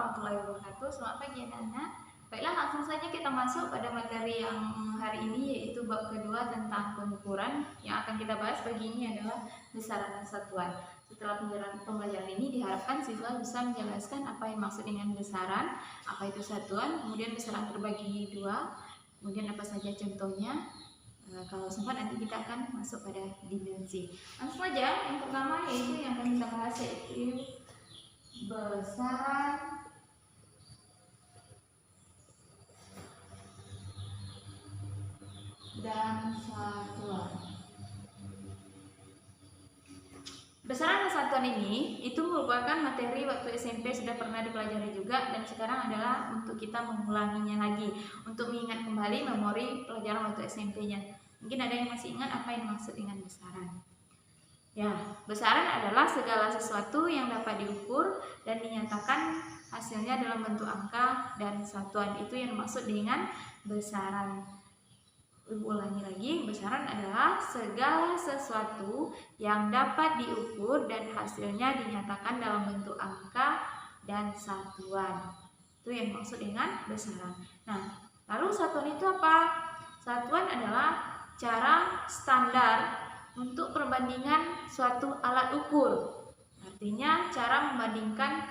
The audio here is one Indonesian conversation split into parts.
warahmatullahi wabarakatuh. Selamat pagi anak-anak. Baiklah, langsung saja kita masuk pada materi yang hari ini, yaitu bab kedua tentang pengukuran. Yang akan kita bahas pagi ini adalah besaran dan satuan. Setelah pembelajaran ini diharapkan siswa bisa menjelaskan apa yang maksud dengan besaran, apa itu satuan, kemudian besaran terbagi dua, kemudian apa saja contohnya. Kalau sempat nanti kita akan masuk pada dimensi. Langsung aja, yang pertama yaitu yang akan kita bahas yaitu besaran dan satuan. Besaran dan satuan ini itu merupakan materi waktu SMP sudah pernah dipelajari juga, dan sekarang adalah untuk kita mengulanginya lagi, untuk mengingat kembali memori pelajaran waktu SMP-nya. Mungkin ada yang masih ingat apa yang maksud dengan besaran. Ya, besaran adalah segala sesuatu yang dapat diukur dan dinyatakan hasilnya dalam bentuk angka, dan satuan itu yang maksud dengan besaran. Ulangi lagi, besaran adalah segala sesuatu yang dapat diukur dan hasilnya dinyatakan dalam bentuk angka dan satuan. Itu yang maksud dengan besaran. Nah, lalu satuan itu apa? Satuan adalah cara standar untuk perbandingan suatu alat ukur. Artinya cara membandingkan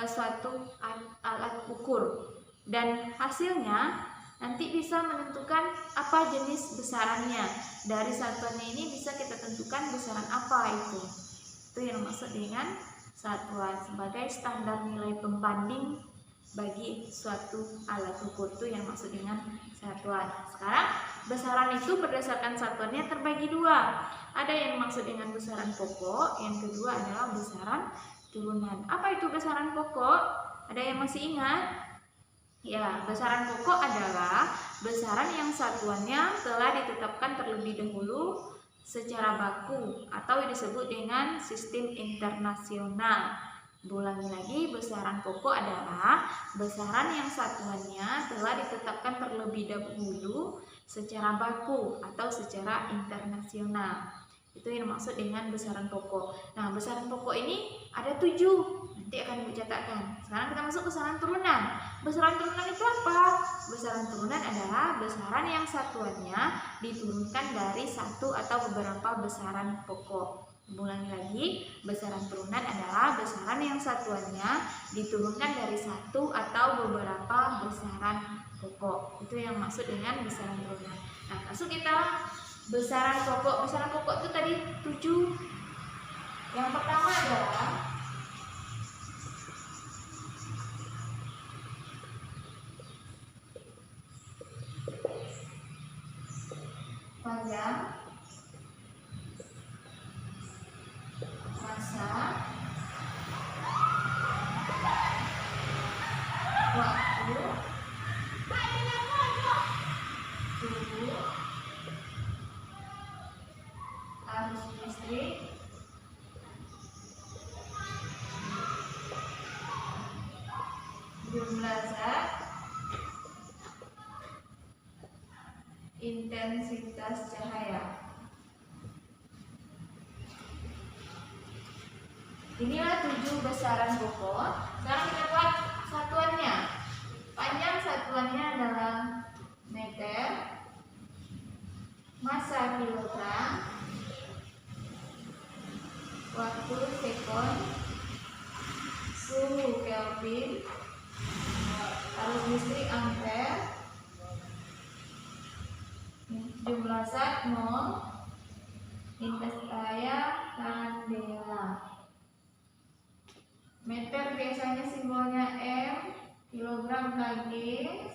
suatu alat ukur, dan hasilnya nanti bisa menentukan apa jenis besarannya. Dari satuannya ini bisa kita tentukan besaran apa itu. Itu yang maksud dengan satuan, sebagai standar nilai pembanding bagi suatu alat ukur. Itu yang maksud dengan satuan. Sekarang besaran itu berdasarkan satuannya terbagi dua. Ada yang maksud dengan besaran pokok, yang kedua adalah besaran turunan. Apa itu besaran pokok? Ada yang masih ingat? Ya, besaran pokok adalah besaran yang satuannya telah ditetapkan terlebih dahulu secara baku atau disebut dengan sistem internasional. Ulangi lagi, besaran pokok adalah besaran yang satuannya telah ditetapkan terlebih dahulu secara baku atau secara internasional. Itu yang maksud dengan besaran pokok. Nah, besaran pokok ini ada 7. Nanti akan Ibu catatkan. Sekarang kita masuk besaran turunan. Besaran turunan itu apa? Besaran turunan adalah besaran yang satuannya diturunkan dari satu atau beberapa besaran pokok. Ulangi lagi, besaran turunan adalah besaran yang satuannya diturunkan dari satu atau beberapa besaran pokok. Itu yang maksud dengan besaran turunan. Nah, langsung kita besaran pokok. Besaran pokok itu tadi 7. Yang pertama adalah panjang, masa, waktu, suhu, arus listrik, jumlah zat, intensitas cahaya. Inilah 7 besaran pokok. Sekarang kita buat satuannya. Panjang satuannya adalah meter, massa kilogram, waktu sekon, suhu Kelvin, arus listrik ampere, jumlah zat mol, intensitas cahaya kandela. Meter biasanya simbolnya M, kilogram kg,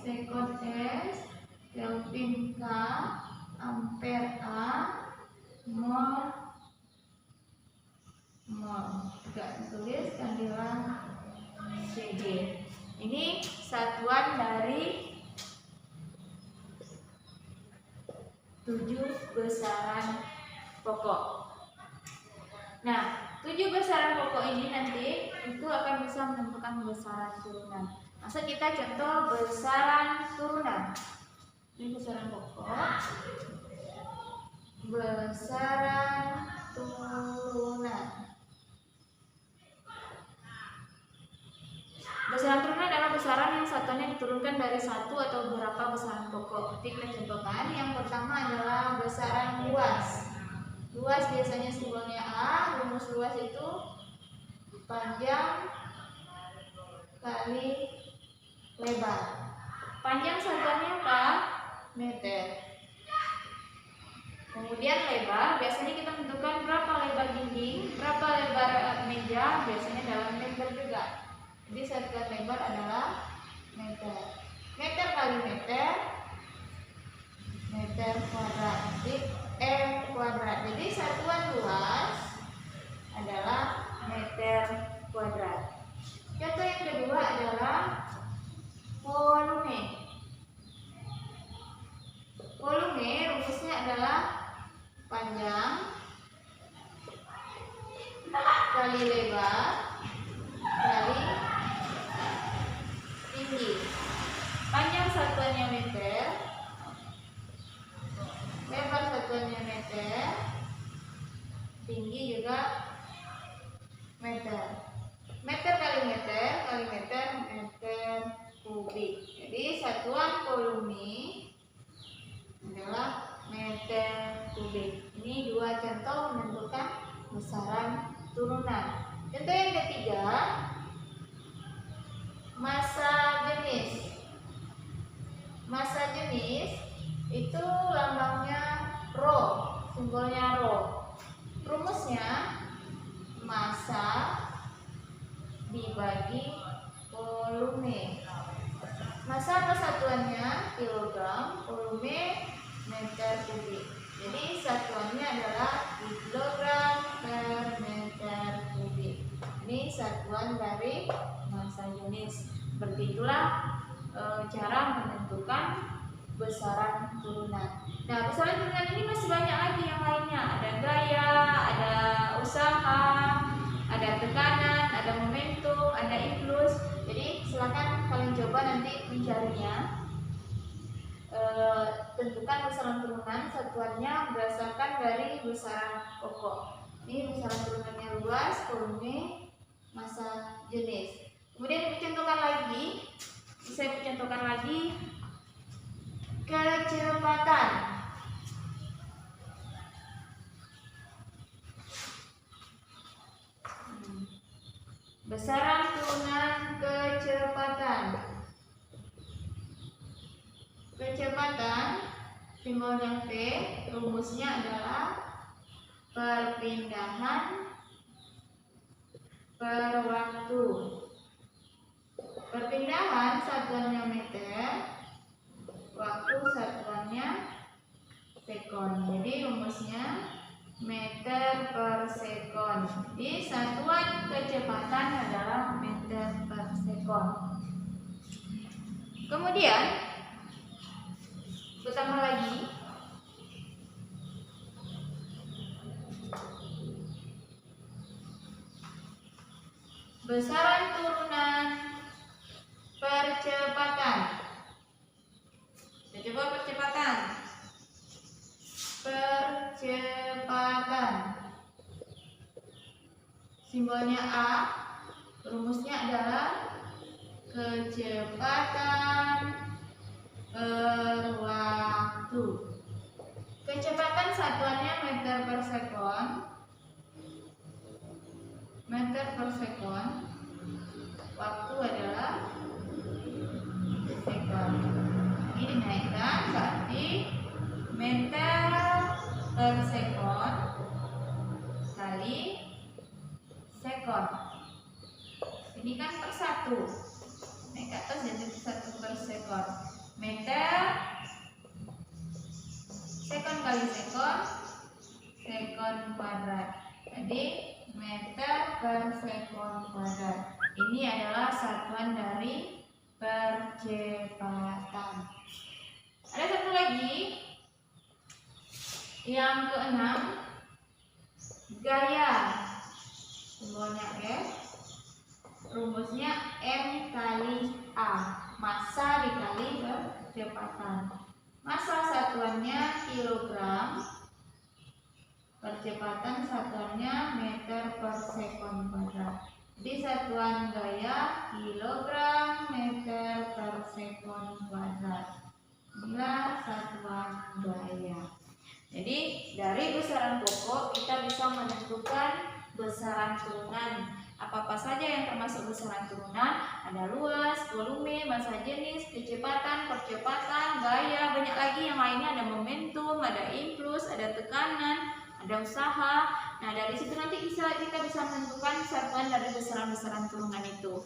sekon S, Kelvin K, ampere A, mol juga ditulis kandela Cg. Ini satuan dari 7 besaran pokok. Nah, 7 besaran pokok ini nanti itu akan bisa menentukan besaran turunan. Masa kita contoh besaran turunan. Ini besaran pokok. Besaran turunan. Besaran turunan adalah besaran yang satuannya diturunkan dari satu atau beberapa besaran pokok. Kita contohkan. Yang pertama adalah besaran luas. Luas biasanya simbolnya A. Rumus luas itu panjang kali lebar. Panjang satuannya apa? Meter. Kemudian lebar, biasanya kita tentukan berapa lebar dinding, berapa lebar meja, biasanya dalam meter juga. Jadi satuan lebar adalah meter. Meter kali meter, meter kuadrat. Jadi M kuadrat. Jadi satuan luas adalah meter kuadrat. Contoh yang kedua adalah volume. Volume rumusnya adalah panjang kali lebar kali tinggi. Panjang satuannya meter, lebar satuannya meter, tinggi juga meter. Meter kali meter kali meter, meter kubik. Jadi satuan volume adalah meter kubik. Ini dua contoh menentukan besaran turunan. Contoh yang ketiga, massa jenis. Massa jenis itu lambangnya rho, simbolnya rho. Rumusnya massa dibagi volume. Massa apa satuannya? Kilogram, volume meter kubik. Jadi satuannya adalah kilogram per meter kubik. Ini satuan dari massa jenis. Seperti itulah cara menentukan besaran turunan. Nah, besaran turunan ini masih banyak lagi yang lainnya. Ada gaya, ada usaha, ada tekanan, ada momentum, ada influx. Jadi silakan kalian coba nanti mencarinya. Tentukan besaran turunan, satuannya berdasarkan dari besaran pokok. Ini besaran turunannya luas, volume, massa jenis. Kemudian dicontohkan lagi, saya contohkan lagi kecepatan. Besaran turunan kecepatan. Kecepatan simbolnya V, rumusnya adalah perpindahan per waktu. Perpindahan satuannya meter, waktu satuannya sekon. Jadi rumusnya meter per sekon. Jadi satuan kecepatan adalah meter per sekon. Kemudian pertama lagi, besaran turunan percepatan. Kita coba percepatan. Percepatan. Simbolnya A, rumusnya adalah kecepatan per waktu. Kecepatan satuannya meter per sekon. Meter per sekon. Waktu adalah sekon. Ini dinaikkan berarti meter per sekon kali sekon. Ini kan per satu. Naik ke atas jadi 1 per sekon. Meter sekon kali sekon, sekon kuadrat. Jadi meter per sekon kuadrat. Ini adalah satuan dari percepatan. Ada satu lagi, yang keenam, gaya. Simbolnya F, rumusnya M kali A. Massa dikali percepatan. Massa satuannya kilogram, percepatan satuannya meter per sekon kuadrat. Di satuan gaya kilogram meter per sekon kuadrat. Inilah satuan gaya. Jadi dari besaran pokok kita bisa menentukan besaran turunan. Apa-apa saja yang termasuk besaran turunan? Ada luas, volume, massa jenis, kecepatan, percepatan, gaya, banyak lagi yang lainnya. Ada momentum, ada impuls, ada tekanan, ada usaha. Nah, dari situ nanti kita bisa menentukan satuan dari besaran-besaran turunan itu.